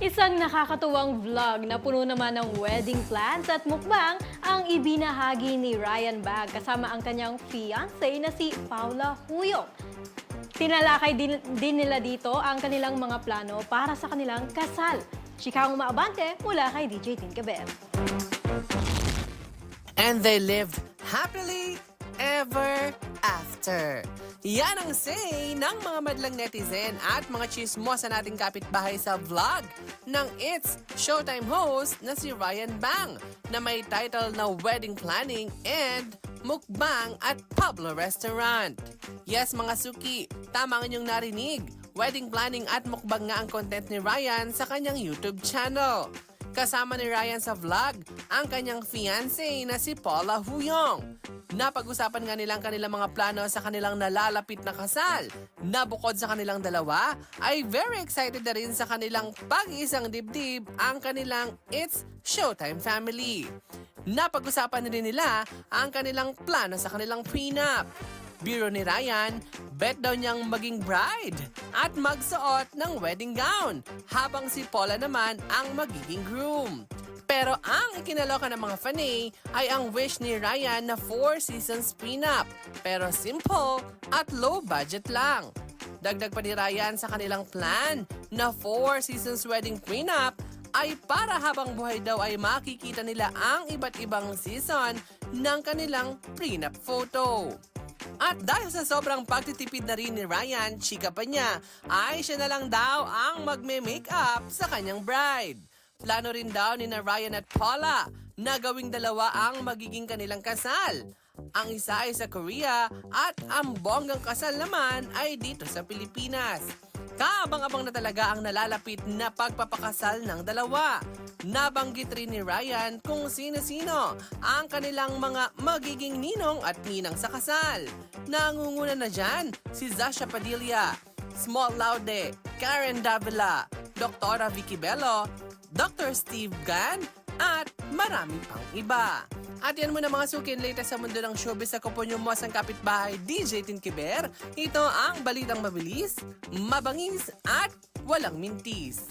Isang nakakatuwang vlog na puno naman ng wedding plans at mukbang ang ibinahagi ni Ryan Bag kasama ang kanyang fiancé na si Paula Huyong. Tinalakay din nila dito ang kanilang mga plano para sa kanilang kasal. Chikang umaabante mula kay DJ Tinkaber. And they lived happily ever after. Yan ang say ng mga madlang netizen at mga chismosa nating kapitbahay sa vlog ng It's Showtime host na si Ryan Bang na may title na Wedding Planning and Mukbang at Pablo Restaurant. Yes mga suki, tama ang inyong narinig. Wedding planning at mukbang nga ang content ni Ryan sa kanyang YouTube channel. Kasama ni Ryan sa vlog ang kanyang fiancé na si Paula Huyong. Napag-usapan nga nilang kanilang mga plano sa kanilang nalalapit na kasal. Na bukod sa kanilang dalawa, ay very excited na rin sa kanilang pag-iisang dibdib ang kanilang It's Showtime family. Napag-usapan rin nila ang kanilang plano sa kanilang prenup. Biro ni Ryan, bet daw niyang maging bride at magsuot ng wedding gown, habang si Paula naman ang magiging groom. Pero ang ikinaloka ng mga fanay ay ang wish ni Ryan na 4 seasons prenup, pero simple at low budget lang. Dagdag pa ni Ryan sa kanilang plan na 4 seasons wedding prenup ay para habang buhay daw ay makikita nila ang iba't ibang season ng kanilang prenup photo. At dahil sa sobrang pagtitipid na rin ni Ryan, chika pa niya, ay siya na lang daw ang magme-makeup sa kanyang bride. Plano rin daw ni na Ryan at Paula na gawing dalawa ang magiging kanilang kasal. Ang isa ay sa Korea at ang bonggang kasal naman ay dito sa Pilipinas. Kaabang-abang na talaga ang nalalapit na pagpapakasal ng dalawa. Nabanggit rin ni Ryan kung sino-sino ang kanilang mga magiging ninong at ninang sa kasal. Nangunguna na dyan si Zasha Padilla, Small Laude, Karen Davila, Dr. Vicky Bello, Dr. Steve Gan, at marami pang iba. At yan muna mga sukin, latest sa mundo ng showbiz. Ako po yung mosang kapitbahay, DJ Tinkiber. Ito ang balitang mabilis, mabangis at walang mintis.